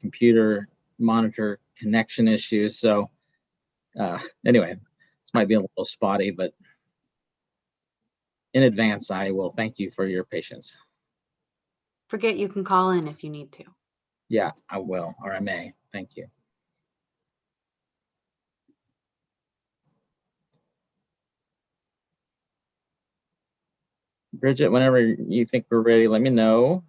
computer monitor connection issues. So anyway, this might be a little spotty, but in advance, I will thank you for your patience. Forget you can call in if you need to. Yeah, I will, or I may. Thank you. Bridget, whenever you think we're ready, let me know.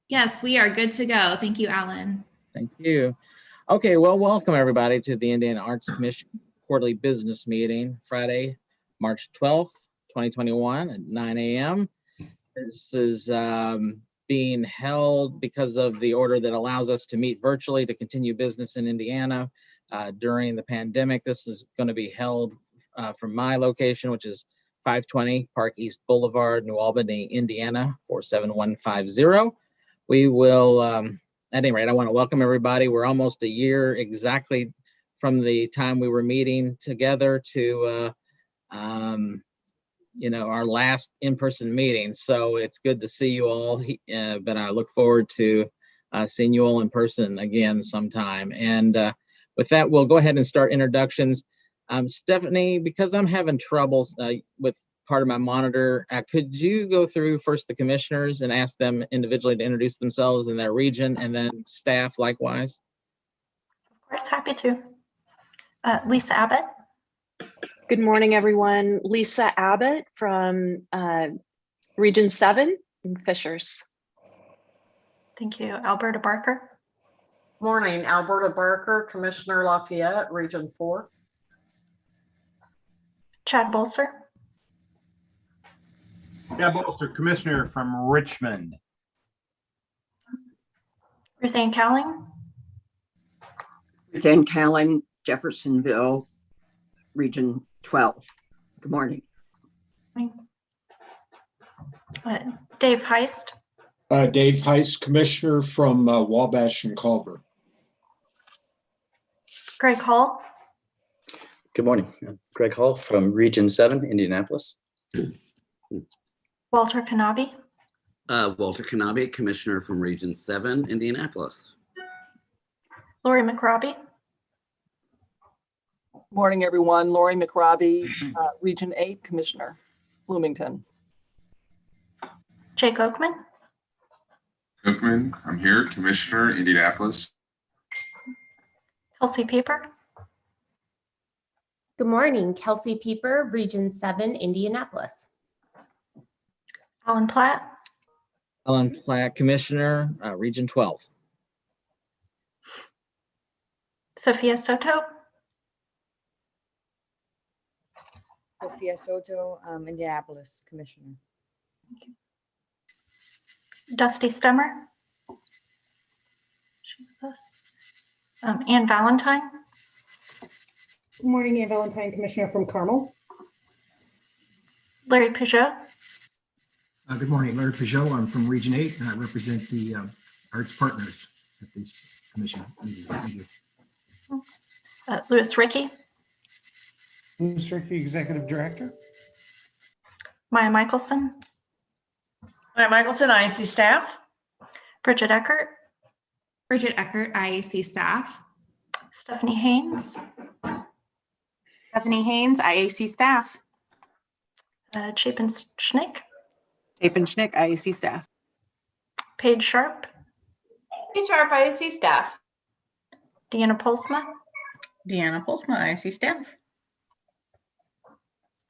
Yes, we are good to go. Thank you, Alan. Thank you. Okay, well, welcome everybody to the Indiana Arts Commission quarterly business meeting, Friday, March 12th, 2021 at 9 a.m. This is being held because of the order that allows us to meet virtually to continue business in Indiana during the pandemic. This is going to be held from my location, which is 520 Park East Boulevard, New Albany, Indiana, 47150. We will, at any rate, I want to welcome everybody. We're almost a year exactly from the time we were meeting together to our last in-person meeting. So it's good to see you all, but I look forward to seeing you all in person again sometime. And with that, we'll go ahead and start introductions. Stephanie, because I'm having troubles with part of my monitor, could you go through first the commissioners and ask them individually to introduce themselves and their region, and then staff likewise? Of course, happy to. Lisa Abbott. Good morning, everyone. Lisa Abbott from Region 7 in Fishers. Thank you. Alberta Barker. Morning, Alberta Barker, Commissioner Lafayette, Region 4. Chad Bolser. Chad Bolser, Commissioner from Richmond. Ruth Ann Cowling. Ruth Ann Cowling, Jeffersonville, Region 12. Good morning. Dave Heist. Dave Heist, Commissioner from Wabash and Culver. Greg Hall. Good morning. Greg Hall from Region 7, Indianapolis. Walter Kanabe. Walter Kanabe, Commissioner from Region 7, Indianapolis. Lori McRobbie. Morning, everyone. Lori McRobbie, Region 8, Commissioner, Bloomington. Jake Oakman. Oakman, I'm here, Commissioner, Indianapolis. Kelsey Pieper. Good morning, Kelsey Pieper, Region 7, Indianapolis. Alan Platt. Alan Platt, Commissioner, Region 12. Sophia Soto. Sophia Soto, Indianapolis, Commissioner. Dusty Stemmer. She's with us. Ann Valentine. Good morning, Ann Valentine, Commissioner from Carmel. Larry Peugeot. Good morning, Larry Peugeot. I'm from Region 8, and I represent the arts partners at this commission. Thank you. Louis Rickey. Louis Rickey, Executive Director. Maya Michelson. Maya Michelson, IAC staff. Bridget Eckert. Bridget Eckert, IAC staff. Stephanie Haynes. Stephanie Haynes, IAC staff. Chapin Schnick. Chapin Schnick, IAC staff. Paige Sharp. Paige Sharp, IAC staff. Deanna Polsma. Deanna Polsma, IAC staff.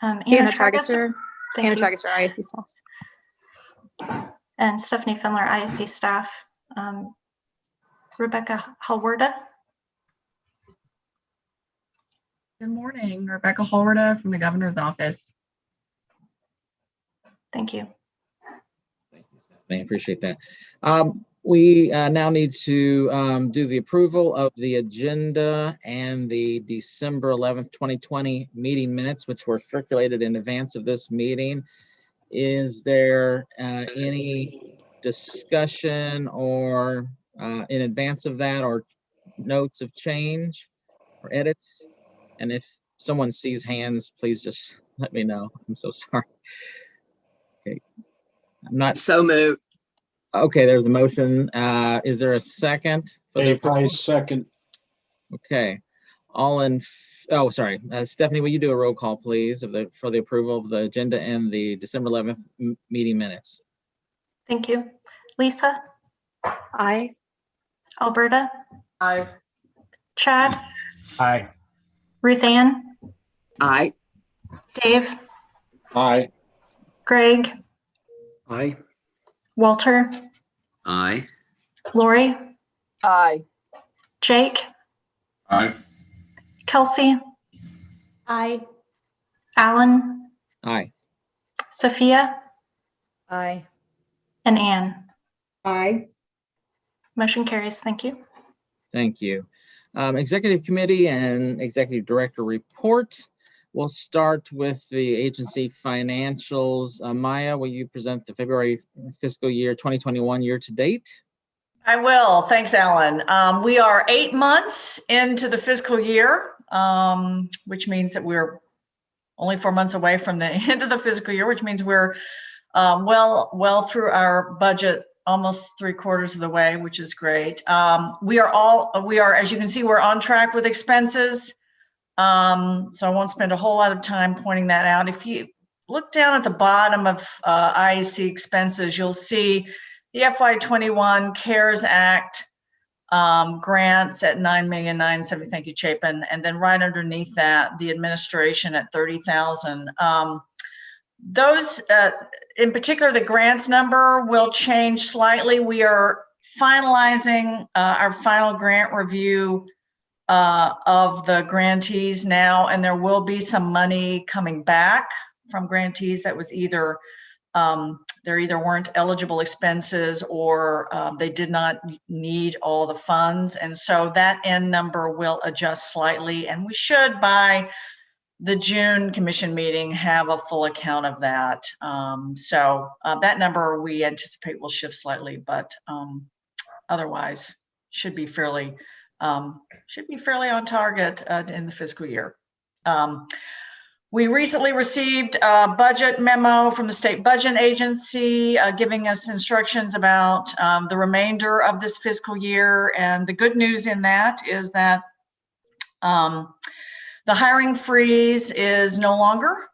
Anna Tragesser. Anna Tragesser, IAC staff. And Stephanie Findler, IAC staff. Rebecca Halwerda. Good morning, Rebecca Halwerda from the Governor's Office. Thank you. Thank you, Stephanie. I appreciate that. We now need to do the approval of the agenda and the December 11th, 2020 meeting minutes, which were circulated in advance of this meeting. Is there any discussion or in advance of that, or notes of change or edits? And if someone sees hands, please just let me know. I'm so sorry. Okay. I'm not, So moved. okay, there's a motion. Is there a second? For the Dave approval? Heiss, second. Okay, all in, oh, sorry. Stephanie, will you do a roll call, please, for the approval of the agenda and the December 11th meeting minutes? Thank you. Lisa, Aye. Alberta, Aye. Chad, Aye. Ruth Ann, Aye. Dave, Aye. Greg, Aye. Walter, Aye. Lori, Aye. Jake, Aye. Kelsey, Aye. Alan, Aye. Sophia, Aye. and Anne. Aye. Motion carries. Thank you. Thank you. Executive Committee and Executive Director report. We'll start with the agency financials. Maya, will you present the February fiscal year 2021 year to date? I will. Thanks, Alan. We are 8 months into the fiscal year, which means that we're only 4 months away from the end of the fiscal year, which means we're well through our budget, almost 3/4 of the way, which is great. We are, as you can see, we're on track with expenses. So I won't spend a whole lot of time pointing that out. If you look down at the bottom of IAC expenses, you'll see the FY21 CARES Act grants at $9,970,000. Thank you, Chapin. And then right underneath that, the administration at $30,000. Those, in particular, the grants number will change slightly. We are finalizing our final grant review of the grantees now, and there will be some money coming back from grantees that was either there either weren't eligible expenses or they did not need all the funds. And so that end number will adjust slightly, and we should by the June commission meeting have a full account of that. So that number we anticipate will shift slightly, but otherwise should be fairly on target in the fiscal year. We recently received a budget memo from the state budget agency giving us instructions about the remainder of this fiscal year. And the good news in that is that the hiring freeze is no longer,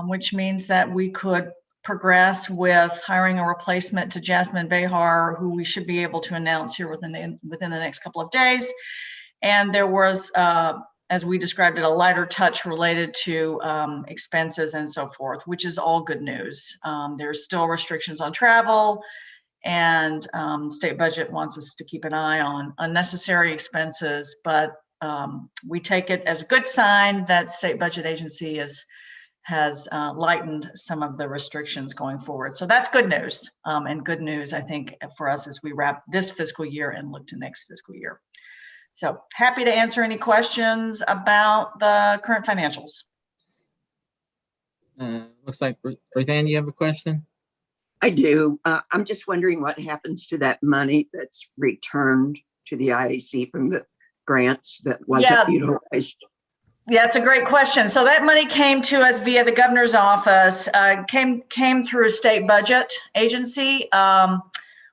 which means that we could progress with hiring a replacement to Jasmine Behar, who we should be able to announce here within the next couple of days. And there was, as we described it, a lighter touch related to expenses and so forth, which is all good news. There's still restrictions on travel, and state budget wants us to keep an eye on unnecessary expenses, but we take it as a good sign that state budget agency has lightened some of the restrictions going forward. So that's good news, and good news, I think, for us as we wrap this fiscal year and look to next fiscal year. So happy to answer any questions about the current financials. Looks like Ruth Ann, you have a question? I do. I'm just wondering what happens to that money that's returned to the IAC from the grants that wasn't utilized. Yeah, it's a great question. So that money came to us via the governor's office, came through a state budget agency.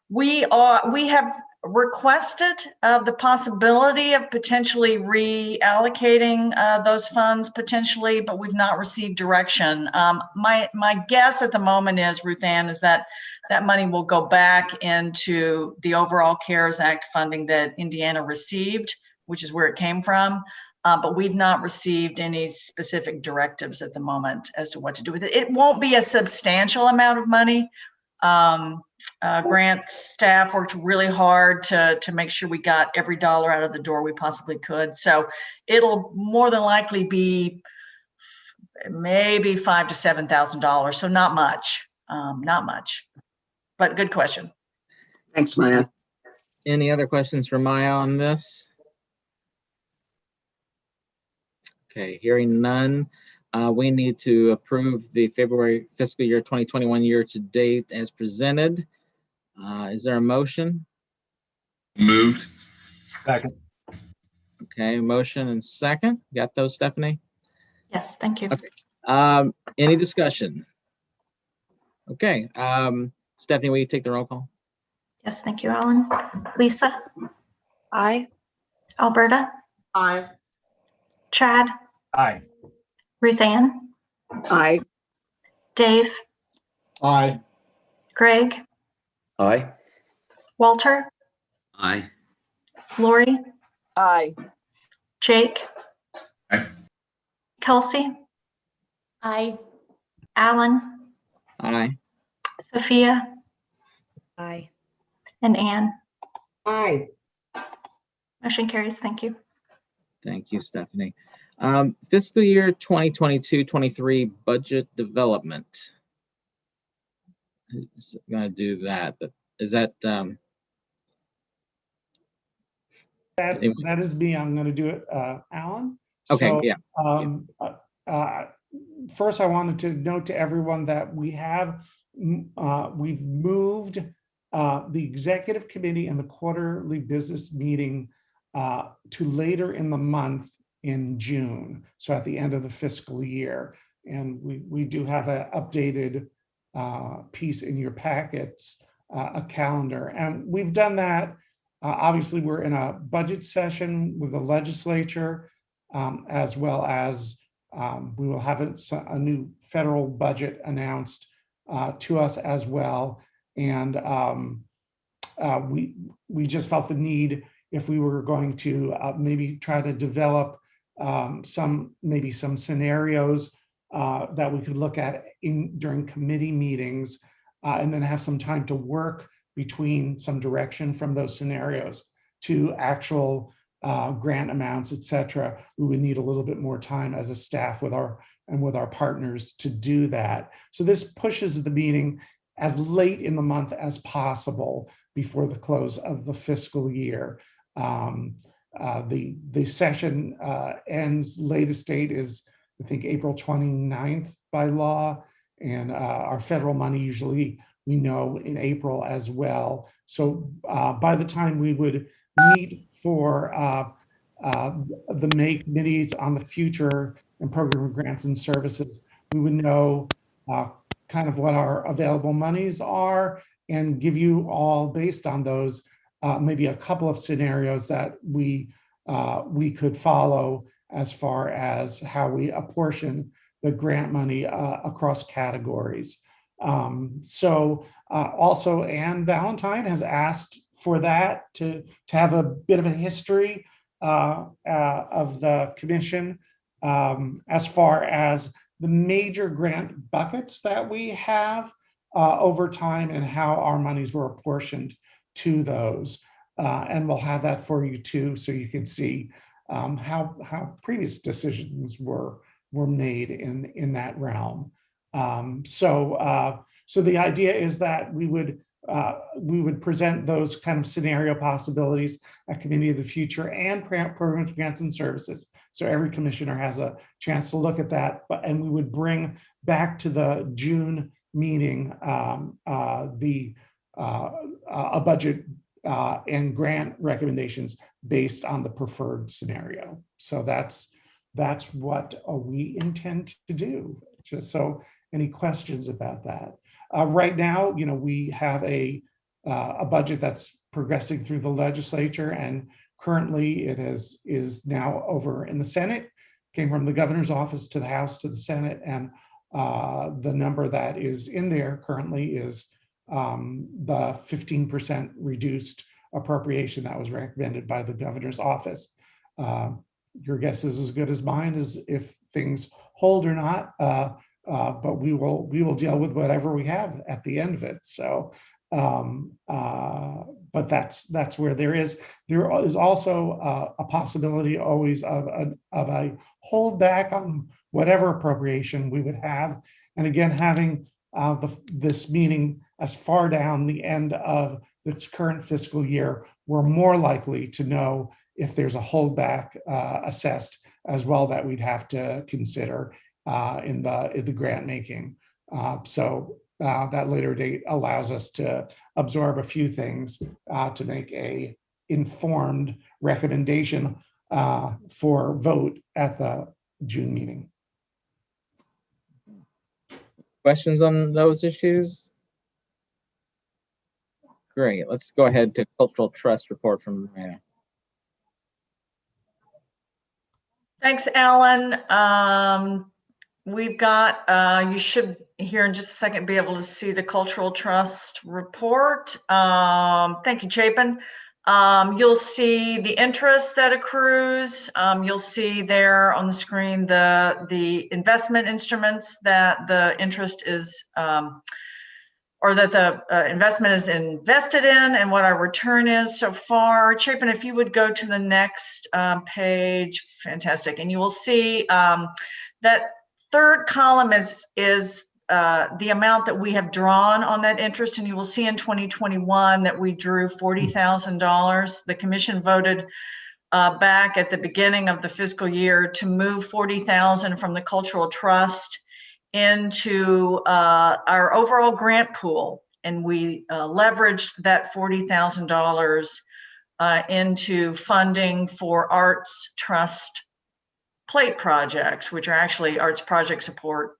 We have requested the possibility of potentially reallocating those funds potentially, but we've not received direction. My guess at the moment is, Ruth Ann, is that that money will go back into the overall CARES Act funding that Indiana received, which is where it came from. But we've not received any specific directives at the moment as to what to do with it. It won't be a substantial amount of money. Grant staff worked really hard to make sure we got every dollar out of the door we possibly could. So it'll more than likely be maybe $5,000 to $7,000. So not much, but good question. Thanks, Maya. Any other questions for Maya on this? Okay, hearing none. We need to approve the February fiscal year 2021 year to date as presented. Is there a motion? Moved. Second. Okay, motion and second. Got those, Stephanie? Yes, thank you. Okay. Any discussion? Okay. Stephanie, will you take the roll call? Yes, thank you, Alan. Lisa, Aye. Alberta, Aye. Chad, Aye. Ruth Ann, Aye. Dave, Aye. Greg, Aye. Walter, Aye. Lori, Aye. Jake, Aye. Kelsey, Aye. Alan, Aye. Sophia, Aye. and Anne. Aye. Motion carries. Thank you. Thank you, Stephanie. Fiscal year 2022-23 budget development. Who's gonna do that? But is that That is me. I'm going to do it, Alan. Okay, So, yeah. First, I wanted to note to everyone that we've moved the executive committee and the quarterly business meeting to later in the month in June, so at the end of the fiscal year. And we do have an updated piece in your packets, a calendar. And we've done that. Obviously, we're in a budget session with the legislature, as well as we will have a new federal budget announced to us as well. And we just felt the need, if we were going to maybe try to develop some scenarios that we could look at during committee meetings, and then have some time to work between some direction from those scenarios to actual grant amounts, et cetera. We would need a little bit more time as a staff with our partners to do that. So this pushes the meeting as late in the month as possible before the close of the fiscal year. The session ends, latest date is, I think, April 29th by law, and our federal money usually, we know, in April as well. So by the time we would meet for the May committees on the future and program grants and services, we would know kind of what our available monies are, and give you all, based on those, maybe a couple of scenarios that we could follow as far as how we apportion the grant money across categories. Also, Anne Valentine has asked for that, to have a bit of a history of the commission as far as the major grant buckets that we have over time, and how our monies were apportioned to those. And we'll have that for you too, so you can see how previous decisions were made in that realm. So the idea is that we would present those kind of scenario possibilities at Committee of the Future and Programs, Grants, and Services. So every commissioner has a chance to look at that, and we would bring back to the June meeting a budget and grant recommendations based on the preferred scenario. So that's what we intend to do. Just so, any questions about that? Right now, we have a budget that's progressing through the legislature, and currently it is now over in the Senate. Came from the governor's office to the House to the Senate, and the number that is in there currently is the 15% reduced appropriation that was recommended by the governor's office. Your guess is as good as mine as if things hold or not, but we will deal with whatever we have at the end of it. So, but that's where there is also a possibility always of a holdback on whatever appropriation we would have. And again, having this meeting as far down the end of this current fiscal year, we're more likely to know if there's a holdback assessed as well that we'd have to consider in the grant making. So that later date allows us to absorb a few things to make a informed recommendation for vote at the June meeting. Questions on those issues? Great. Let's go ahead to cultural trust report from Maria. Thanks, Alan. We've got, you should here in just a second be able to see the cultural trust report. Thank you, Chapin. You'll see the interest that accrues. You'll see there on the screen the investment instruments that the interest is, or that the investment is invested in, and what our return is so far. Chapin, if you would go to the next page, fantastic. And you will see that third column is the amount that we have drawn on that interest, and you will see in 2021 that we drew $40,000. The commission voted back at the beginning of the fiscal year to move $40,000 from the cultural trust into our overall grant pool, and we leveraged that $40,000 into funding for arts trust plate projects, which are actually arts project support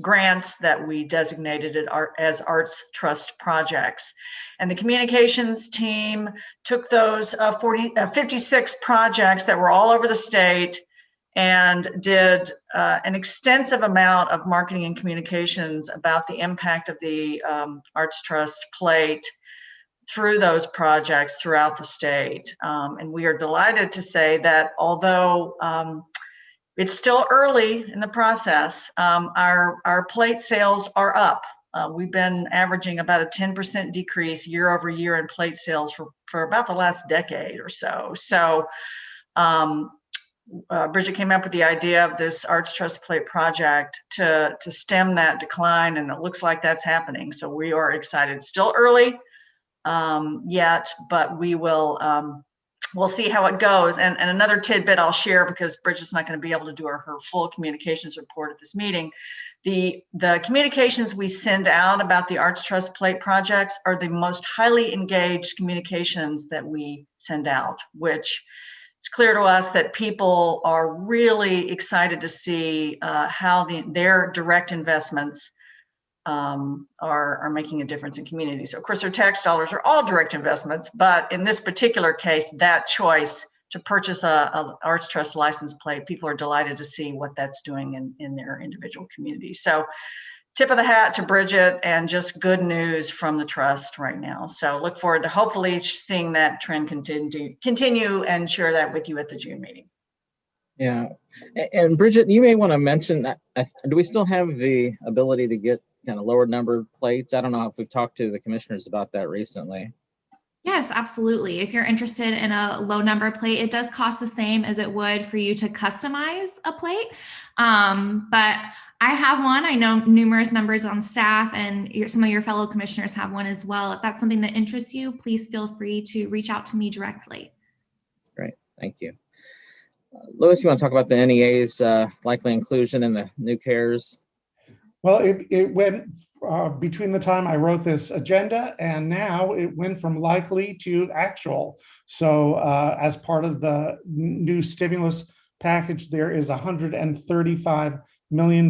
grants that we designated as arts trust projects. And the communications team took those 56 projects that were all over the state and did an extensive amount of marketing and communications about the impact of the Arts Trust plate through those projects throughout the state. And we are delighted to say that although it's still early in the process, our plate sales are up. We've been averaging about a 10% decrease year over year in plate sales for about the last decade or so. So Bridget came up with the idea of this Arts Trust Plate project to stem that decline, and it looks like that's happening. So we are excited. Still early yet, but we will we'll see how it goes. And another tidbit I'll share, because Bridget's not going to be able to do her full communications report at this meeting. The communications we send out about the Arts Trust Plate projects are the most highly engaged communications that we send out, which it's clear to us that people are really excited to see how their direct investments are making a difference in communities. Of course, their tax dollars are all direct investments, but in this particular case, that choice to purchase a Arts Trust license plate, people are delighted to see what that's doing in their individual communities. So tip of the hat to Bridget, and just good news from the trust right now. So look forward to hopefully seeing that trend continue and share that with you at the June meeting. Yeah, and Bridget, you may want to mention that, do we still have the ability to get kind of lower numbered plates? I don't know if we've talked to the commissioners about that recently. Yes, absolutely. If you're interested in a low number plate, it does cost the same as it would for you to customize a plate. But I have one. I know numerous members on staff and some of your fellow commissioners have one as well. If that's something that interests you, please feel free to reach out to me directly. Great, thank you. Louis, you want to talk about the NEA's likely inclusion in the new CARES? Well, it went between the time I wrote this agenda and now it went from likely to actual. So as part of the new stimulus package, there is $135 million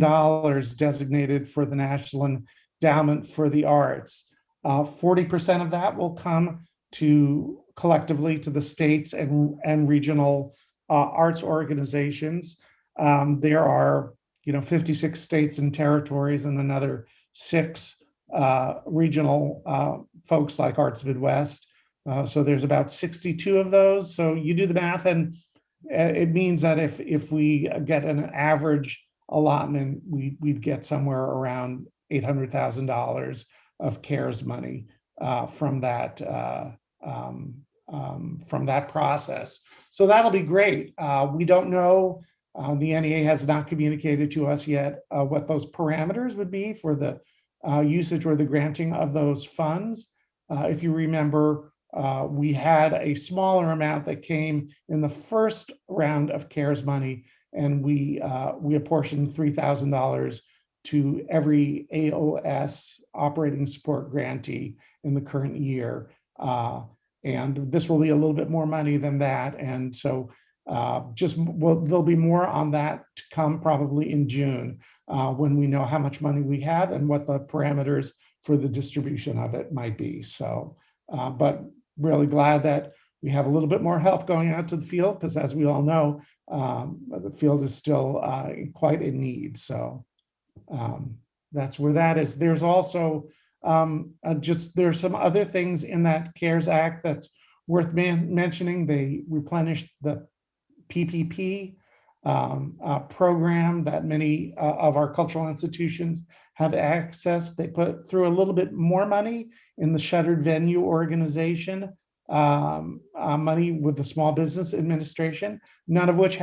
designated for the National Endowment for the Arts. 40% of that will come to collectively to the states and regional arts organizations. There are 56 states and territories and another 6 regional folks like Arts Midwest. So there's about 62 of those. So you do the math, and it means that if we get an average allotment, we'd get somewhere around $800,000 of CARES money from that process. So that'll be great. We don't know. The NEA has not communicated to us yet what those parameters would be for the usage or the granting of those funds. If you remember, we had a smaller amount that came in the first round of CARES money, and we apportioned $3,000 to every AOS operating support grantee in the current year. And this will be a little bit more money than that. And so there'll be more on that to come probably in June when we know how much money we have and what the parameters the distribution of it might be. So, but really glad that we have a little bit more help going out to the field, because as we all know, the field is still quite in need. So that's where that is. There's also there's some other things in that CARES Act that's worth mentioning. They replenished the PPP program that many of our cultural institutions have access. They put through a little bit more money in the shuttered venue organization, money with the Small Business Administration, none of which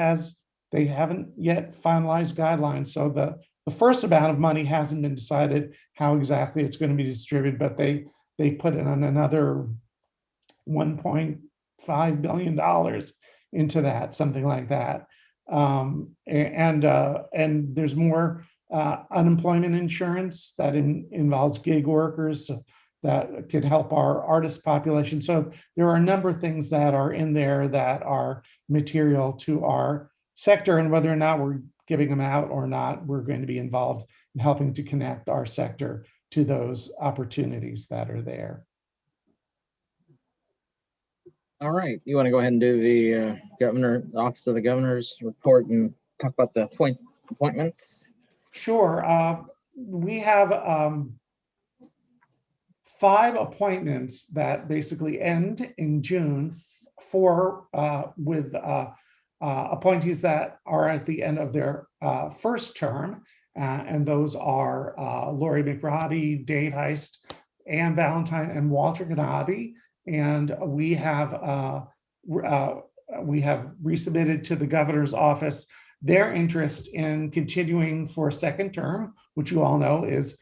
they haven't yet finalized guidelines. So the first amount of money hasn't been decided how exactly it's going to be distributed, but they put in another $1.5 billion into that, something like that. And there's more unemployment insurance that involves gig workers that can help our artist population. So there are a number of things that are in there that are material to our sector, and whether or not we're giving them out or not, we're going to be involved in helping to connect our sector to those opportunities that are there. All right, you want to go ahead and do the Office of the Governor's report and talk about the appointments? Sure. We have 5 appointments that basically end in June with appointees that are at the end of their first term. And those are Lori McRobbie, Dave Heist, Ann Valentine, and Walter Ganabi. And we have resubmitted to the governor's office their interest in continuing for a second term, which you all know is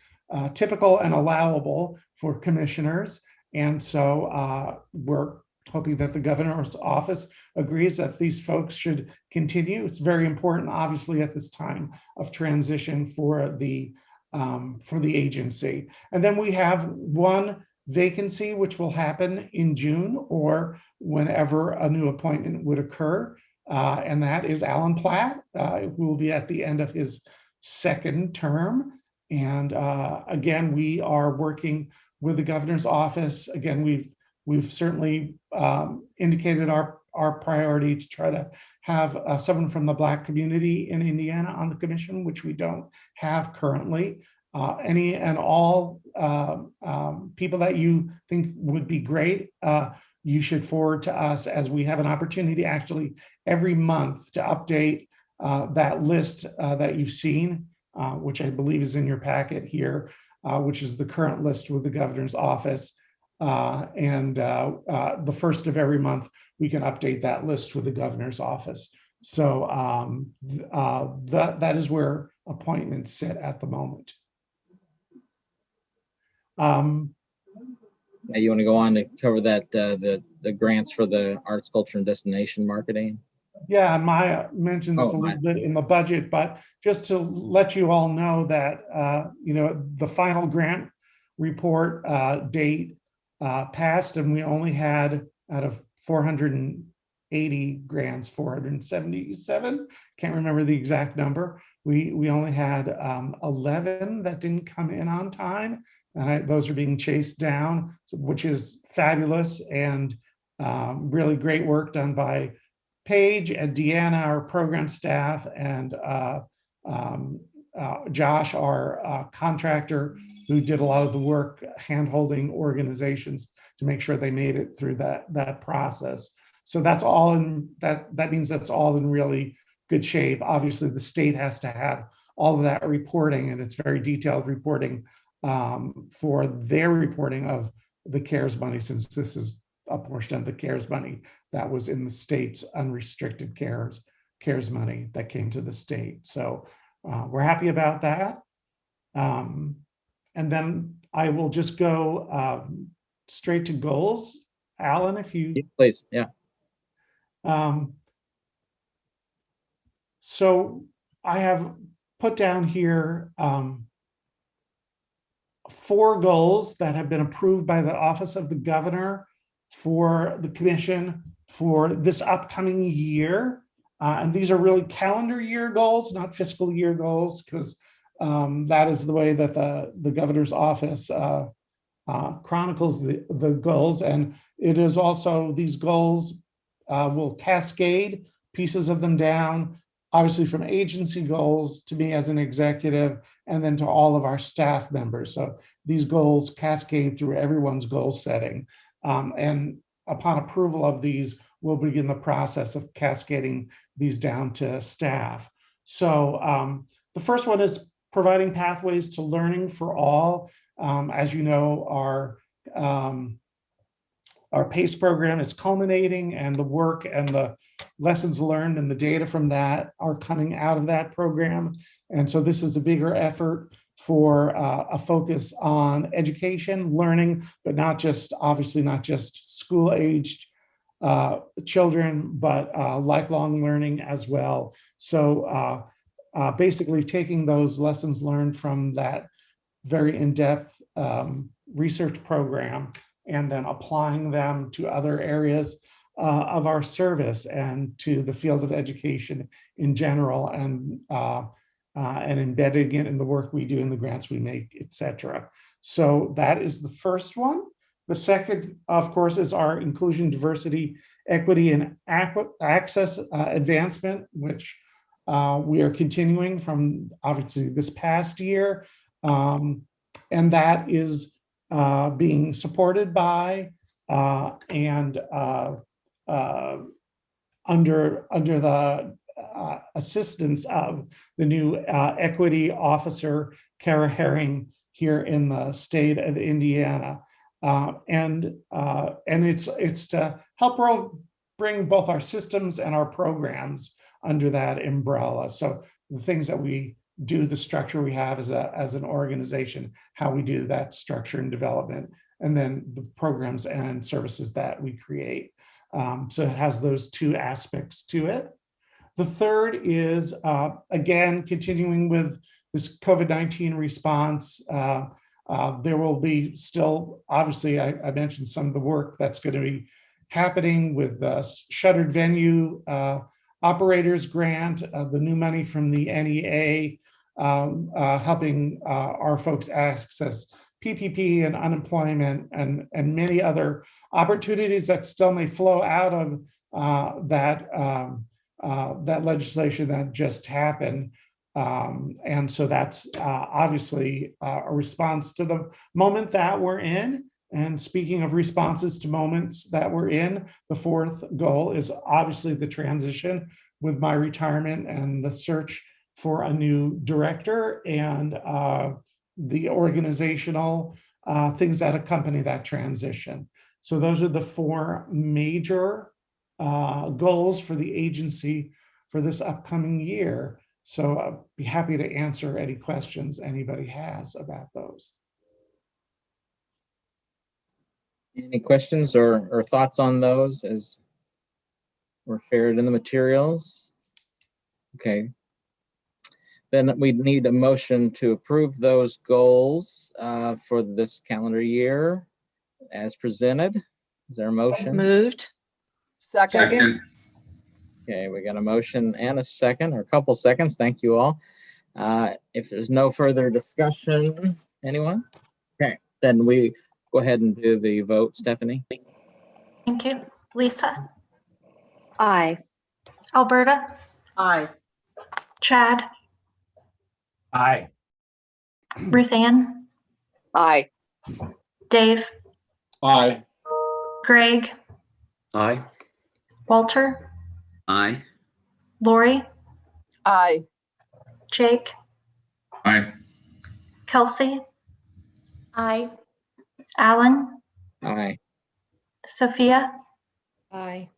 typical and allowable for commissioners. And so we're hoping that the governor's office agrees that these folks should continue. It's very important, obviously, at this time of transition for the agency. And then we have one vacancy, which will happen in June or whenever a new appointment would occur. And that is Alan Platt, who will be at the end of his second term. And again, we are working with the governor's office. Again, we've certainly indicated our priority to try to have someone from the Black community in Indiana on the commission, which we don't have currently. Any and all people that you think would be great, you should forward to us, as we have an opportunity actually every month to update that list that you've seen, which I believe is in your packet here, which is the current list with the governor's office. And the first of every month, we can update that list with the governor's office. So that is where appointments sit at the moment. You want to go on to cover that the grants for the arts, culture, and destination marketing? Yeah, Maya mentioned this a little bit in the budget, but just to let you all know that the final grant report date passed, and we only had, out of 480 grants, 477, can't remember the exact number. We only had 11 that didn't come in on time. Those are being chased down, which is fabulous, and really great work done by Paige and Deanna, our program staff, and Josh, our contractor, who did a lot of the work hand-holding organizations to make sure they made it through that process. So that's all in that means that's all in really good shape. Obviously, the state has to have all of that reporting, and it's very detailed reporting for their reporting of the CARES money, since this is a portion of the CARES money that was in the state's unrestricted CARES money that came to the state. So we're happy about that. And then I will just go straight to goals. Alan, if you please, yeah. So I have put down here 4 goals that have been approved by the Office of the Governor for the commission for this upcoming year. And these are really calendar year goals, not fiscal year goals, because that is the way that the governor's office chronicles the goals. And it is also, these goals will cascade pieces of them down, obviously from agency goals to me as an executive, and then to all of our staff members. So these goals cascade through everyone's goal setting. And upon approval of these, we'll begin the process of cascading these down to staff. So the first one is providing pathways to learning for all. As you know, our PACE program is culminating, and the work and the lessons learned and the data from that are coming out of that program. And so this is a bigger effort for a focus on education, learning, but not just, obviously not just school-aged children, but lifelong learning as well. So basically taking those lessons learned from that very in-depth research program and then applying them to other areas of our service and to the field of education in general, and embedding it in the work we do, in the grants we make, etc. So that is the first one. The second, of course, is our inclusion, diversity, equity, and access advancement, which we are continuing from obviously this past year. And that is being supported by and under the assistance of the new equity officer, Kara Herring, here in the state of Indiana. And it's to help bring both our systems and our programs under that umbrella. So the things that we do, the structure we have as an organization, how we do that structure and development, and then the programs and services that we create. So it has those two aspects to it. The third is, again, continuing with this COVID-19 response. There will be still, obviously, I mentioned some of the work that's going to be happening with the shuttered venue operators grant, the new money from the NEA, helping our folks access PPP and unemployment and many other opportunities that still may flow out of that legislation that just happened. And so that's obviously a response to the moment that we're in. And speaking of responses to moments that we're in, the fourth goal is obviously the transition with my retirement and the search for a new director and the organizational things that accompany that transition. So those are the four major goals for the agency for this upcoming year. So I'll be happy to answer any questions anybody has about those. Any questions or thoughts on those as were shared in the materials? Okay. Then we need a motion to approve those goals for this calendar year as presented. Is there a motion? Moved. Second. Okay, we got a motion and a second, or a couple seconds. Thank you all. If there's no further discussion, anyone? Okay, then we go ahead and do the vote, Stephanie. Thank you. Lisa? Aye. Alberta? Aye. Chad? Aye. Ruth Ann? Aye. Dave? Aye. Greg? Aye. Walter? Aye. Lori? Aye. Jake? Aye. Kelsey? Aye. Alan? Aye. Sophia? Aye.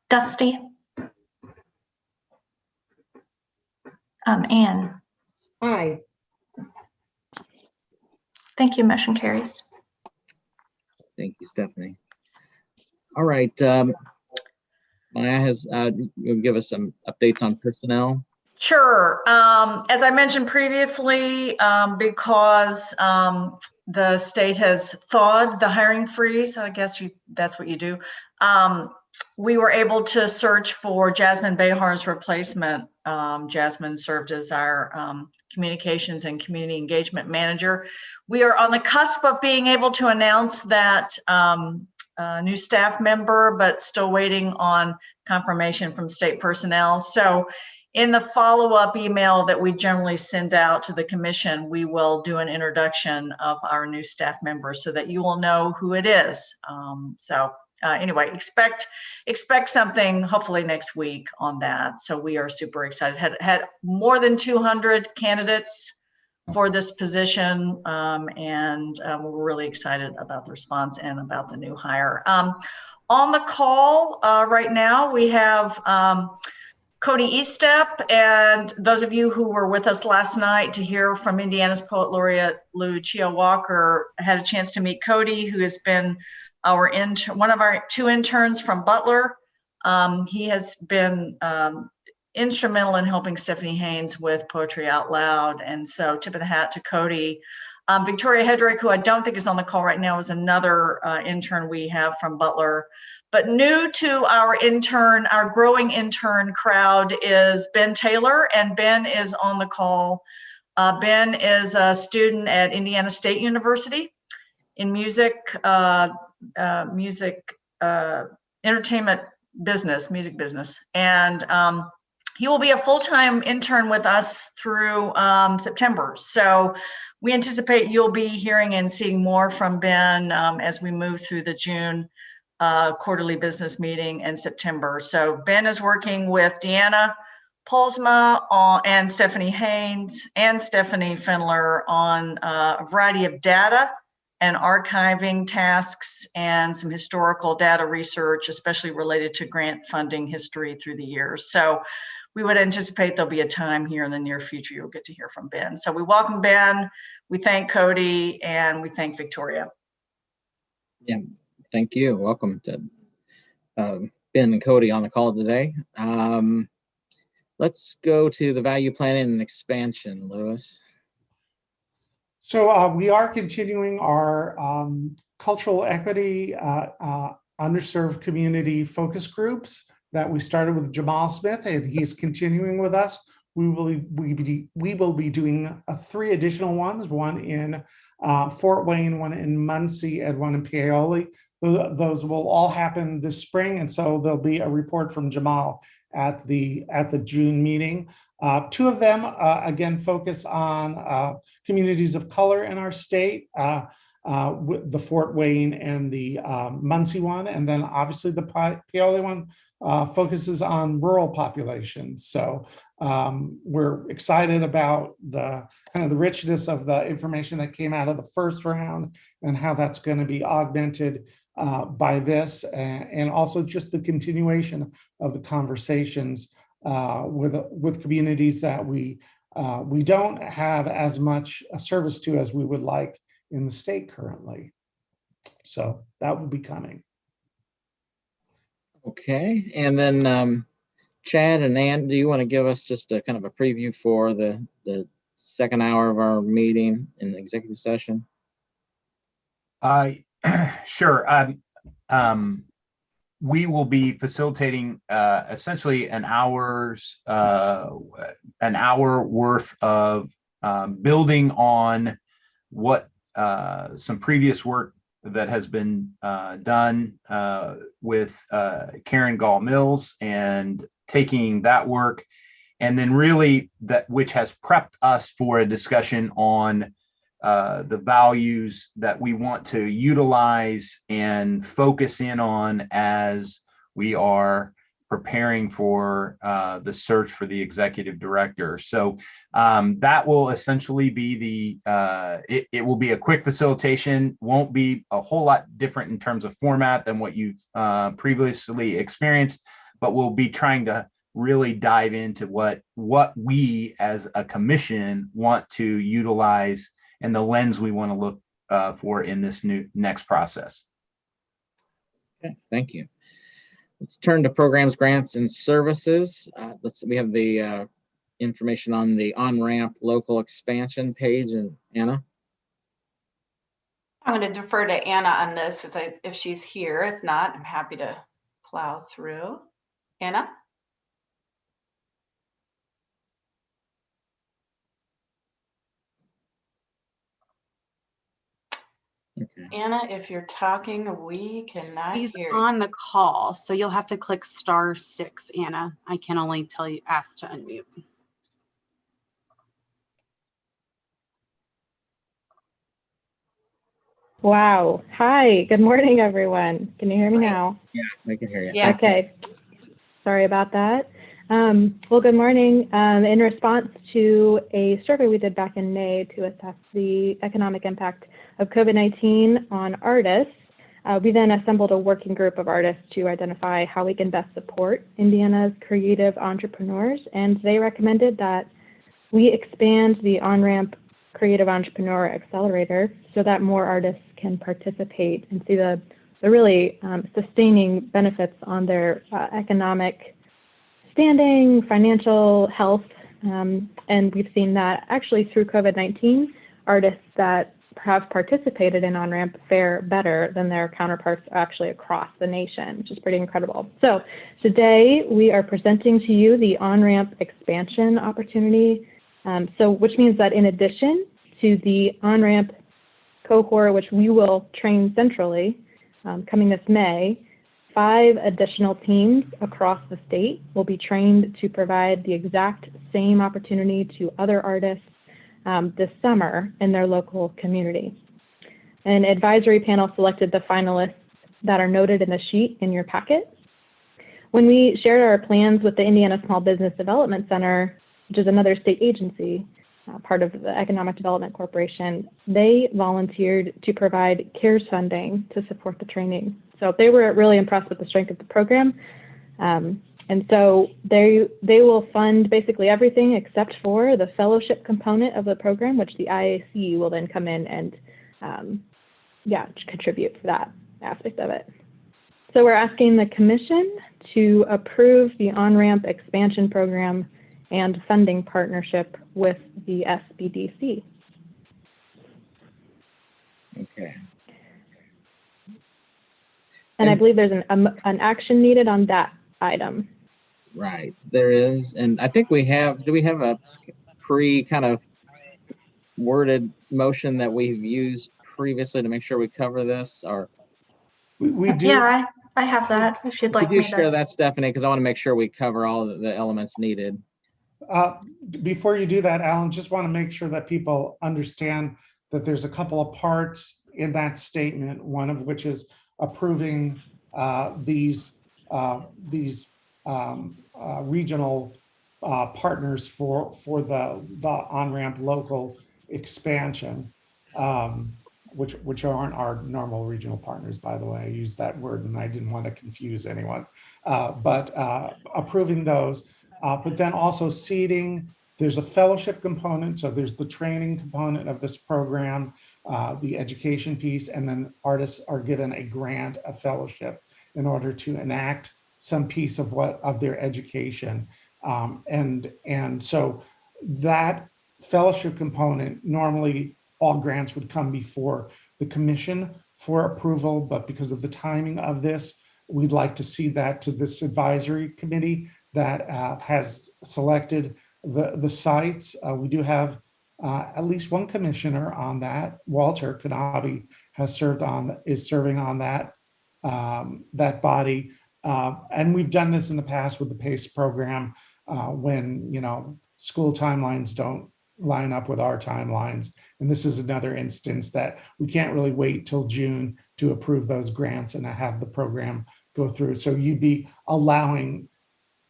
Dusty? Anne? Aye. Thank you. Motion carries. Thank you, Stephanie. All right. Maya has you'll give us some updates on personnel. Sure. As I mentioned previously, because the state has thawed the hiring freeze, I guess that's what you do. We were able to search for Jasmine Behar's replacement Jasmine served as our communications and community engagement manager. We are on the cusp of being able to announce that new staff member, but still waiting on confirmation from state personnel. So in the follow-up email that we generally send out to the commission, we will do an introduction of our new staff member so that you will know who it is. Anyway, expect something hopefully next week on that. So we are super excited. Had more than 200 candidates for this position, and we're really excited about the response and about the new hire. On the call right now, we have Cody Estep, and those of you who were with us last night to hear from Indiana's Poet Laureate Lucia Walker had a chance to meet Cody, who has been one of our 2 interns from Butler. He has been instrumental in helping Stephanie Haynes with Poetry Out Loud, and so tip of the hat to Cody. Victoria Hedrick, who I don't think is on the call right now, is another intern we have from Butler. But new to our growing intern crowd is Ben Taylor, and Ben is on the call. Ben is a student at Indiana State University in music entertainment business, music business. And he will be a full-time intern with us through September. So we anticipate you'll be hearing and seeing more from Ben as we move through the June quarterly business meeting in September. So Ben is working with Deanna Polsma and Stephanie Haynes and Stephanie Findler on a variety of data and archiving tasks and some historical data research, especially related to grant funding history through the years. So we would anticipate there'll be a time here in the near future you'll get to hear from Ben. So we welcome Ben, we thank Cody, and we thank Victoria. Yeah, thank you. Welcome to Ben and Cody on the call today. Let's go to the value planning and expansion, Lewis. So we are continuing our cultural equity, underserved community focus groups that we started with Jamal Smith, and he's continuing with us. We will be doing 3 additional ones, one in Fort Wayne, one in Muncie, and one in Paoli. Those will all happen this spring, and so there'll be a report from Jamal at the June meeting. 2 of them, again, focus on communities of color in our state, the Fort Wayne and the Muncie one, and then obviously the Paoli one focuses on rural populations. So we're excited about the kind of the richness of the information that came out of the first round and how that's going to be augmented by this, and also just the continuation of the conversations with communities that we don't have as much service to as we would like in the state currently. So that will be coming. Okay, and then Chad and Ann, do you want to give us just a kind of a preview for the second hour of our meeting in the executive session? Sure. We will be facilitating essentially an hour worth of building on what some previous work that has been done with Karen Gall Mills, and taking that work, and then really that which has prepped us for a discussion on the values that we want to utilize and focus in on as we are preparing for the search for the executive director. So that will essentially be it will be a quick facilitation, won't be a whole lot different in terms of format than what you've previously experienced, but we'll be trying to really dive into what we as a commission want to utilize and the lens we want to look for in this next process. Okay, thank you. Let's turn to programs, grants, and services. We have the information on the On-Ramp local expansion page, and Anna. I'm going to defer to Anna on this if she's here. If not, I'm happy to plow through. Anna? Anna, if you're talking, we cannot He's hear you. on the call, so you'll have to click *6, Anna. I can only ask to unmute. Wow. Hi. Good morning, everyone. Can you hear me now? Yeah, we can hear you. Yeah. Okay. Sorry about that. Well, good morning. In response to a survey we did back in May to assess the economic impact of COVID-19 on artists, we then assembled a working group of artists to identify how we can best support Indiana's creative entrepreneurs. And they recommended that we expand the On-Ramp Creative Entrepreneur Accelerator so that more artists can participate and see the really sustaining benefits on their economic standing, financial health, and we've seen that actually through COVID-19, artists that have participated in On-Ramp fare better than their counterparts actually across the nation, which is pretty incredible. So today we are presenting to you the On-Ramp Expansion opportunity, which means that in addition to the On-Ramp cohort, which we will train centrally coming this May, 5 additional teams across the state will be trained to provide the exact same opportunity to other artists this summer in their local community. An advisory panel selected the finalists that are noted in the sheet in your packet. When we shared our plans with the Indiana Small Business Development Center, which is another state agency, part of the Economic Development Corporation, they volunteered to provide CARES funding to support the training. So they were really impressed with the strength of the program. And so they will fund basically everything except for the fellowship component of the program, which the IAC will then come in and contribute to that aspect of it. So we're asking the commission to approve the On-Ramp Expansion program and funding partnership with the SBDC. Okay. And I believe there's an action needed on that item. Right, there is. And I think do we have a kind of worded motion that we've used previously to make sure we cover this? Or we do. Yeah, I have that if you'd like could you me share to. that, Stephanie? Because I want to make sure we cover all of the elements needed. Before you do that, Alan, just want to make sure that people understand that there's a couple of parts in that statement, one of which is approving these regional partners for the On-Ramp local expansion, which aren't our normal regional partners, by the way. I used that word and I didn't want to confuse anyone. But approving those, but then also seeding. There's a fellowship component, so there's the training component of this program, the education piece, and then artists are given a grant, a fellowship, in order to enact some piece of their education. And so that fellowship component, normally all grants would come before the commission for approval, but because of the timing of this, we'd like to see that to this advisory committee that has selected the sites. We do have at least one commissioner on that. Walter Kanabi is serving on that body. And we've done this in the past with the PACE program when school timelines don't line up with our timelines. And this is another instance that we can't really wait till June to approve those grants and have the program go through. So you'd be allowing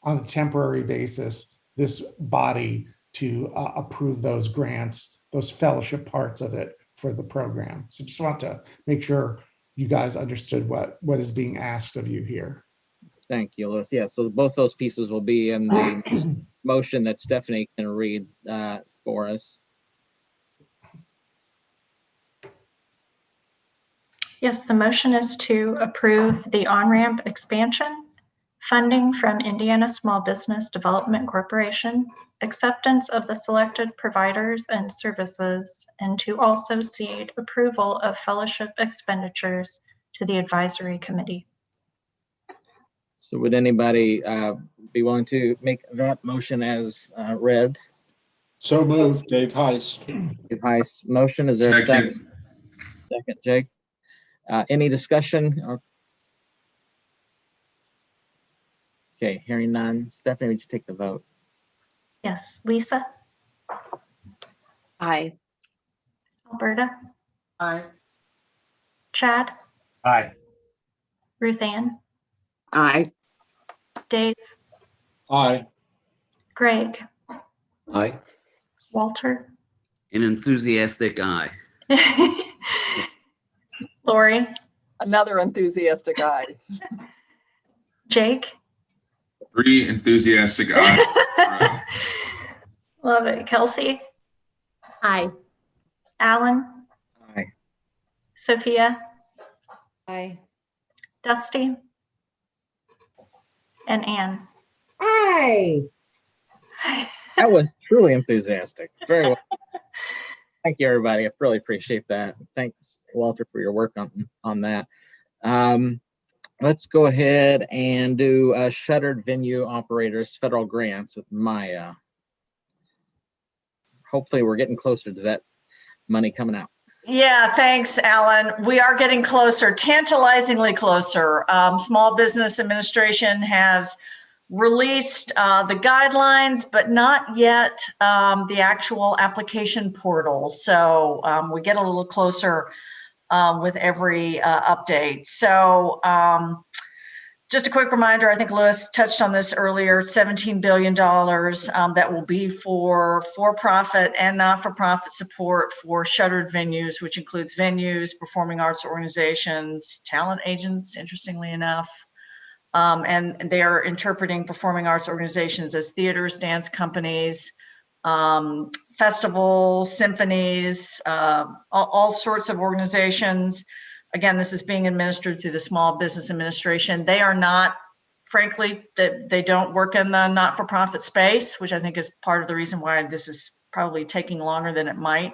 on a temporary basis this body to approve those grants, those fellowship parts of it for the program. So just want to make sure you guys understood what is being asked of you here. Thank you, Louis. Yeah, so both those pieces will be in the motion that Stephanie can read for us. Yes, the motion is to approve the On-Ramp Expansion, funding from Indiana Small Business Development Corporation, acceptance of the selected providers and services, and to also seed approval of fellowship expenditures to the advisory committee. So would anybody be willing to make that motion as read? So moved, Dave Heist. Dave Heist motion. Is there a second? Second, Jake. Any discussion? Okay, hearing none. Stephanie, would you take the vote? Yes. Lisa? Aye. Alberta? Aye. Chad? Aye. Ruth Ann? Aye. Dave? Aye. Greg? Aye. Walter? An enthusiastic aye. Lori? Another enthusiastic aye. Jake? 3 enthusiastic aye. Love it. Kelsey? Aye. Alan? Aye. Sophia? Aye. Dusty? And Anne? Aye. That was truly enthusiastic. Very well. Thank you, everybody. I really appreciate that. Thanks, Walter, for your work on that. Let's go ahead and do shuttered venue operators federal grants with Maya. Hopefully, we're getting closer to that money coming out. Yeah, thanks, Alan. We are getting closer, tantalizingly closer. Small Business Administration has released the guidelines, but not yet the actual application portal. So we get a little closer with every update. So just a quick reminder, I think Louis touched on this earlier, $17 billion that will be for-profit and not-for-profit support for shuttered venues, which includes venues, performing arts organizations, talent agents, interestingly enough. And they are interpreting performing arts organizations as theaters, dance companies, festivals, symphonies, all sorts of organizations. Again, this is being administered through the Small Business Administration. They are not, frankly, they don't work in the not-for-profit space, which I think is part of the reason why this is probably taking longer than it might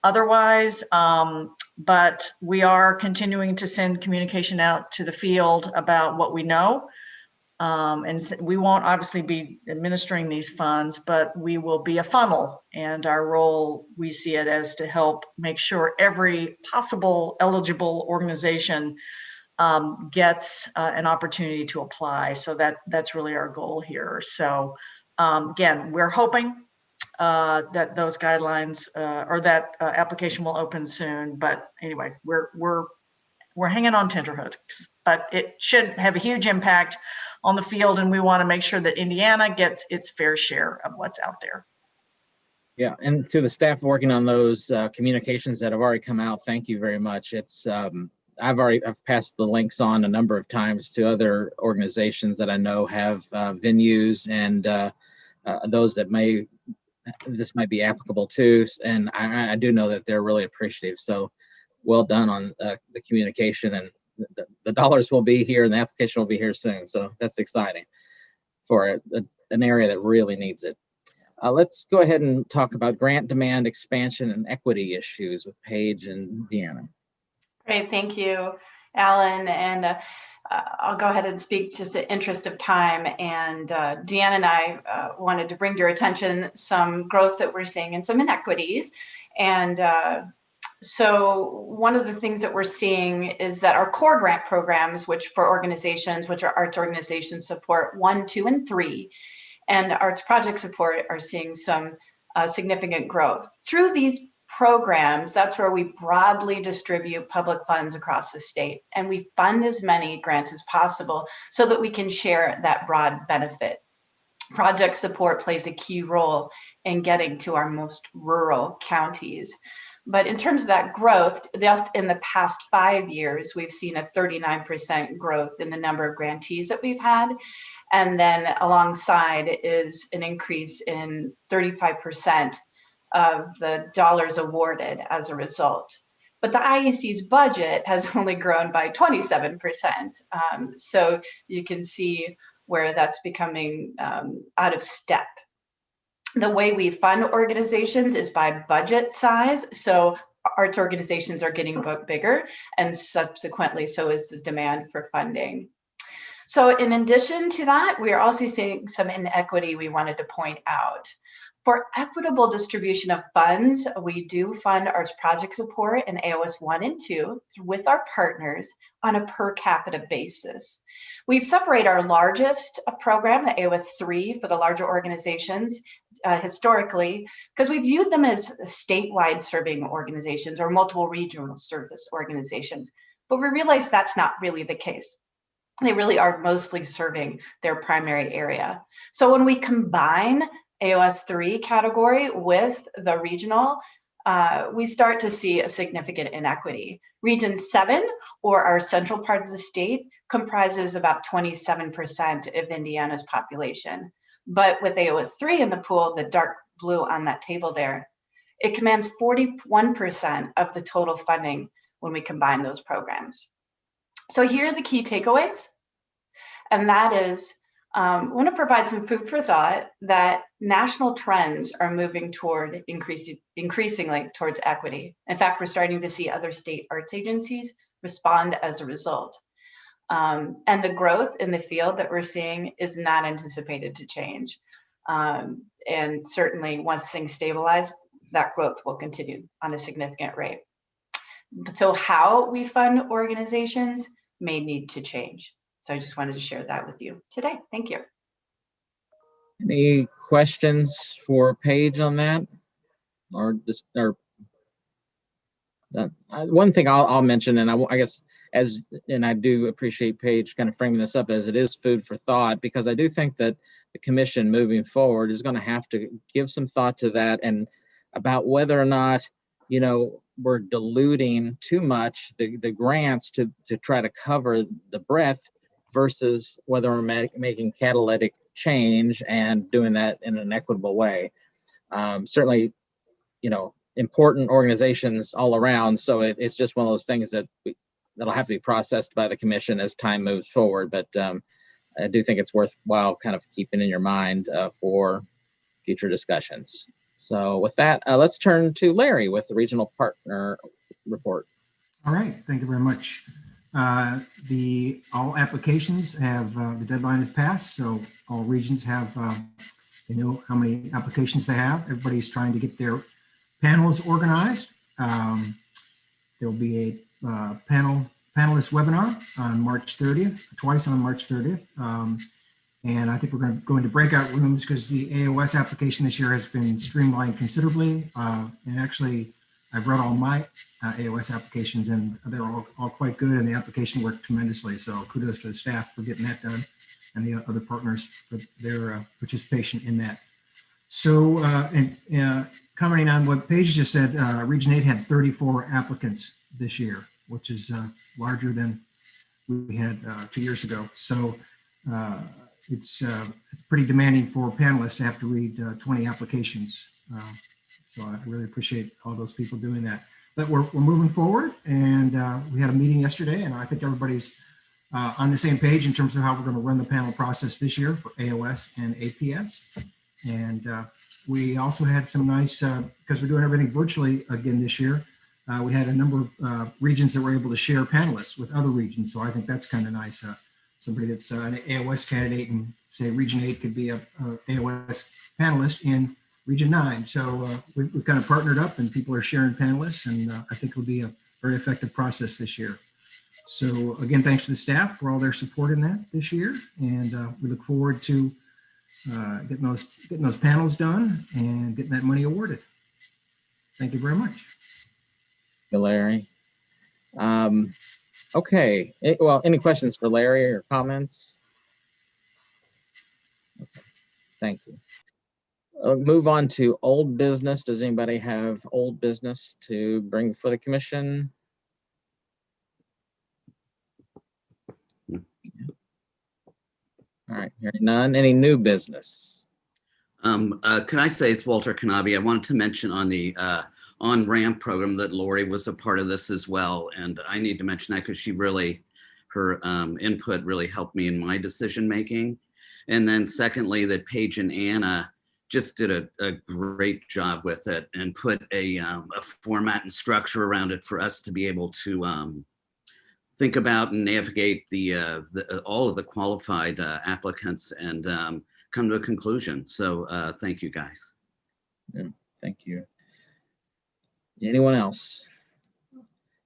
otherwise. But we are continuing to send communication out to the field about what we know. And we won't obviously be administering these funds, but we will be a funnel. And our role, we see it as to help make sure every possible eligible organization gets an opportunity to apply. So that's really our goal here. So again, we're hoping that those guidelines or that application will open soon. But anyway, we're hanging on tenterhooks, but it should have a huge impact on the field, and we want to make sure that Indiana gets its fair share of what's out there. Yeah, and to the staff working on those communications that have already come out, thank you very much. It's I've passed the links on a number of times to other organizations that I know have venues and those that this might be applicable to, and I do know that they're really appreciative. So well done on the communication, and the dollars will be here and the application will be here soon. So that's exciting for an area that really needs it. Let's go ahead and talk about grant demand expansion and equity issues with Paige and Deanna. Great, thank you, Alan. And I'll go ahead and speak just in interest of time. And Deanna and I wanted to bring to your attention some growth that we're seeing and some inequities. And so one of the things that we're seeing is that our core grant programs, which for organizations, which are arts organizations, support 1, 2, and 3, and arts project support are seeing some significant growth. Through these programs, that's where we broadly distribute public funds across the state, and we fund as many grants as possible so that we can share that broad benefit. Project support plays a key role in getting to our most rural counties. But in terms of that growth, just in the past 5 years, we've seen a 39% growth in the number of grantees that we've had. And then alongside is an increase in 35% of the dollars awarded as a result. But the IEC's budget has only grown by 27%. So you can see where that's becoming out of step. The way we fund organizations is by budget size. So arts organizations are getting bigger, and subsequently so is the demand for funding. So in addition to that, we are also seeing some inequity we wanted to point out. For equitable distribution of funds, we do fund arts project support in AOS 1 and 2 with our partners on a per capita basis. We've separated our largest program, the AOS 3, for the larger organizations historically, because we viewed them as statewide serving organizations or multiple regional service organizations. But we realized that's not really the case. They really are mostly serving their primary area. So when we combine AOS 3 category with the regional, we start to see a significant inequity. Region 7, or our central part of the state, comprises about 27% of Indiana's population. But with AOS 3 in the pool, the dark blue on that table there, it commands 41% of the total funding when we combine those programs. So here are the key takeaways. And that is, I want to provide some food for thought that national trends are moving toward increasingly towards equity. In fact, we're starting to see other state arts agencies respond as a result. And the growth in the field that we're seeing is not anticipated to change. And certainly once things stabilize, that growth will continue on a significant rate. So how we fund organizations may need to change. So I just wanted to share that with you today. Thank you. Any questions for Paige on that? Or just, or one thing I'll mention, and I guess and I do appreciate Paige kind of framing this up as it is food for thought, because I do think that the commission moving forward is going to have to give some thought to that and about whether or not, you know, we're diluting too much the grants to try to cover the breadth versus whether we're making catalytic change and doing that in an equitable way. Certainly, you know, important organizations all around. So it's just one of those things that that'll have to be processed by the commission as time moves forward. But I do think it's worthwhile kind of keeping in your mind for future discussions. So with that, let's turn to Larry with the regional partner report. All right, thank you very much. All applications have, the deadline has passed, so all regions have, they know how many applications they have. Everybody's trying to get their panels organized. There will be a panelist webinar on March 30th, twice on March 30th. And I think we're going to go into breakout rooms because the AOS application this year has been streamlined considerably. And actually, I've read all my AOS applications and they're all quite good, and the application worked tremendously. So kudos to the staff for getting that done and the other partners for their participation in that. So commenting on what Paige just said, Region 8 had 34 applicants this year, which is larger than we had 2 years ago. So it's pretty demanding for panelists to have to read 20 applications. So I really appreciate all those people doing that. But we're moving forward, and we had a meeting yesterday, and I think everybody's on the same page in terms of how we're going to run the panel process this year for AOS and APS. And we also had some nice, because we're doing everything virtually again this year, we had a number of regions that were able to share panelists with other regions. So I think that's kind of nice. Somebody that's an AOS candidate and say Region 8 could be a AOS panelist in Region 9. So we've kind of partnered up and people are sharing panelists, and I think it'll be a very effective process this year. So again, thanks to the staff for all their support in that this year. And we look forward to getting those panels done and getting that money awarded. Thank you very much. Thank you, Larry. Okay, well, any questions for Larry or comments? Okay. Thank you. Move on to old business. Does anybody have old business to bring for the commission? All right, hearing none. Any new business? Can I say it's Walter Kanabe? I wanted to mention on the On-Ramp program that Lori was a part of this as well. And I need to mention that because she really, her input really helped me in my decision-making. And then secondly, that Paige and Anna just did a great job with it and put a format and structure around it for us to be able to think about and navigate all of the qualified applicants and come to a conclusion. So thank you, guys. Yeah, thank you. Anyone else?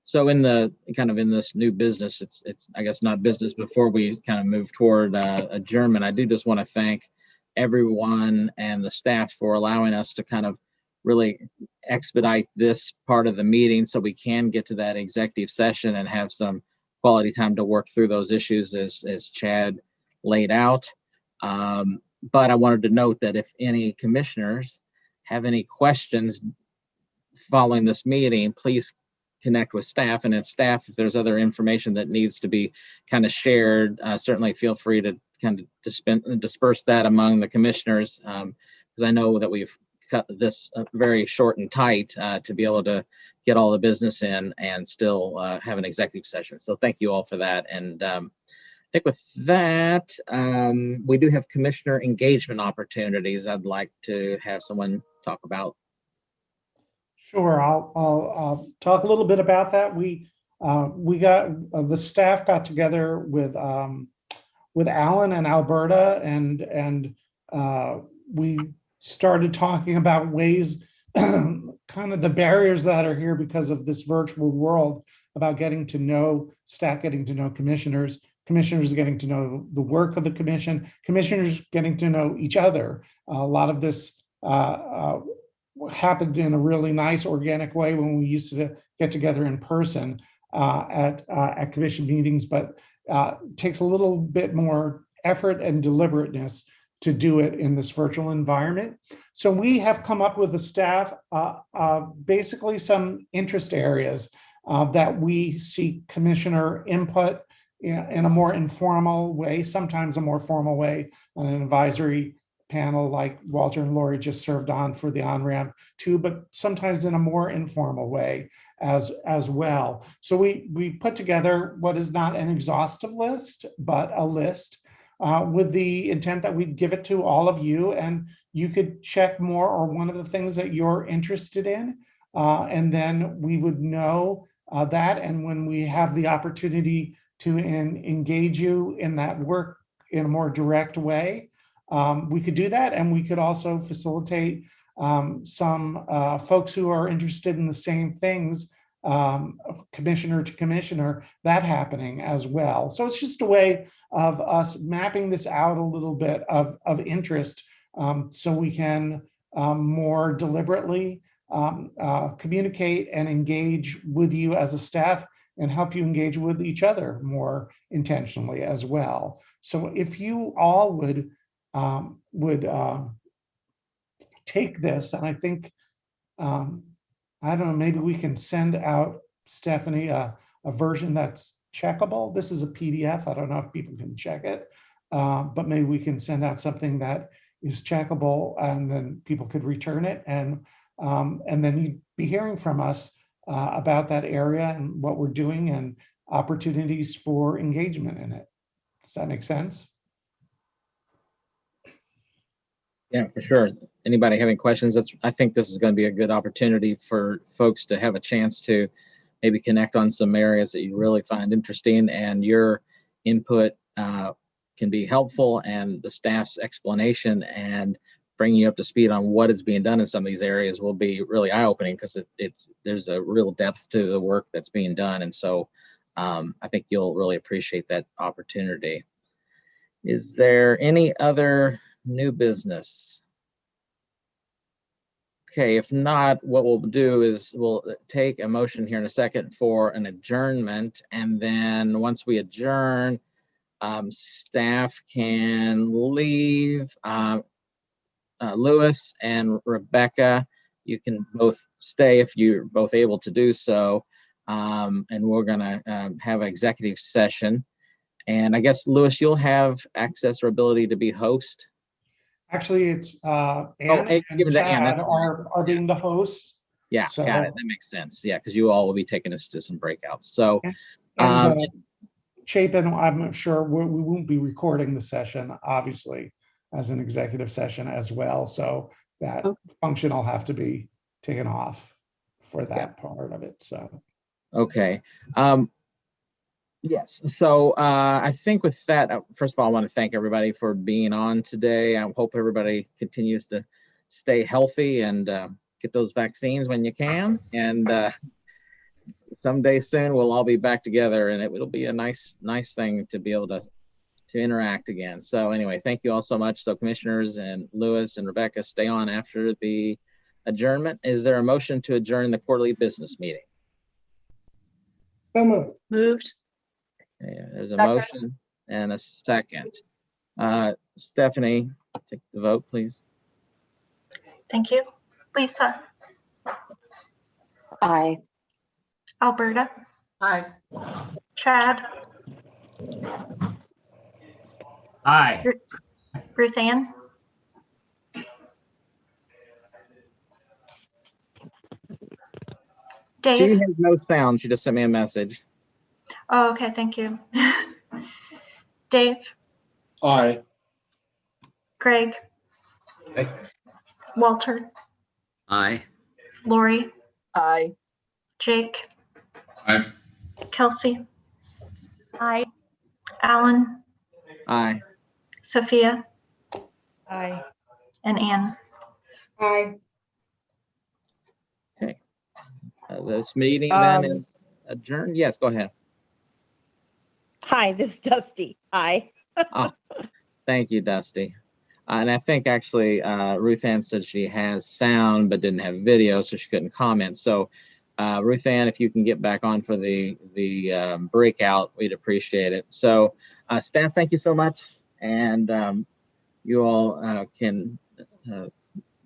So in the kind of in this new business, it's I guess not business before we kind of move toward adjournment. I do just want to thank everyone and the staff for allowing us to kind of really expedite this part of the meeting so we can get to that executive session and have some quality time to work through those issues as Chad laid out. But I wanted to note that if any commissioners have any questions following this meeting, please connect with staff. And if there's other information that needs to be kind of shared, certainly feel free to kind of disperse that among the commissioners, because I know that we've cut this very short and tight to be able to get all the business in and still have an executive session. So thank you all for that. And I think with that, we do have commissioner engagement opportunities I'd like to have someone talk about. Sure, I'll talk a little bit about that. We got the staff got together with Alan and Alberta, and we started talking about ways, kind of the barriers that are here because of this virtual world, about getting to know staff, getting to know commissioners, commissioners getting to know the work of the commission, commissioners getting to know each other. A lot of this happened in a really nice organic way when we used to get together in person at commission meetings, but takes a little bit more effort and deliberateness to do it in this virtual environment. So we have come up with the staff basically some interest areas that we seek commissioner input in a more informal way, sometimes a more formal way, on an advisory panel like Walter and Lori just served on for the On-Ramp too, but sometimes in a more informal way as well. So we put together what is not an exhaustive list, but a list with the intent that we'd give it to all of you, and you could check more or one of the things that you're interested in, and then we would know that, and when we have the opportunity to engage you in that work in a more direct way, we could do that. And we could also facilitate some folks who are interested in the same things, commissioner to commissioner, that happening as well. So it's just a way of us mapping this out a little bit of interest, so we can more deliberately communicate and engage with you as a staff, and help you engage with each other more intentionally as well. So if you all would take this, and I think, I don't know, maybe we can send out, Stephanie, a version that's checkable. This is a PDF. I don't know if people can check it, but maybe we can send out something that is checkable, and then people could return it, and then you'd be hearing from us about that area and what we're doing and opportunities for engagement in it. Does that make sense? Yeah, for sure. Anybody having questions? I think this is going to be a good opportunity for folks to have a chance to maybe connect on some areas that you really find interesting, and your input can be helpful, and the staff's explanation and bringing you up to speed on what is being done in some of these areas will be really eye-opening, because there's a real depth to the work that's being done. And so I think you'll really appreciate that opportunity. Is there any other new business? Okay, if not, what we'll do is we'll take a motion here in a second for an adjournment, and then once we adjourn, staff can leave. Lewis and Rebecca, you can both stay if you're both able to do so, and we're gonna have an executive session. And I guess, Lewis, you'll have access or ability to be host. Actually, it's Ann it's given to Ann. Chad That's are being the hosts. Yeah, So, got it. That makes sense. Yeah, because you all will be taking us to some breakouts. So, and Chapin, I'm sure we won't be recording the session, obviously, as an executive session as well. So that function will have to be taken off for that part of it. So, okay. Yes. So I think with that, first of all, I want to thank everybody for being on today. I hope everybody continues to stay healthy and get those vaccines when you can. And someday soon we'll all be back together, and it'll be a nice thing to be able to interact again. So anyway, thank you all so much. So commissioners and Lewis and Rebecca, stay on after the adjournment. Is there a motion to adjourn the quarterly business meeting? So moved. Moved. Okay, there's a Second. motion and a second. Stephanie, take the vote, please. Thank you. Lisa, Aye. Alberta, Aye. Chad, Aye. Ruth Ann, She Dave. has no sound. She just sent me a message. Oh, okay. Thank you. Dave, Aye. Greg, Aye. Walter, Aye. Lori, Aye. Jake, Aye. Kelsey, Aye. Alan, Aye. Sophia, Aye. and Anne. Aye. Okay. This meeting then is adjourned. Yes, go ahead. Hi, this is Dusty. Aye. Oh, thank you, Dusty. And I think actually Ruth Ann said she has sound but didn't have video, so she couldn't comment. So Ruth Ann, if you can get back on for the breakout, we'd appreciate it. So staff, thank you so much. And you all can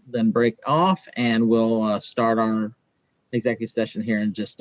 then break off, and we'll start our executive session here in just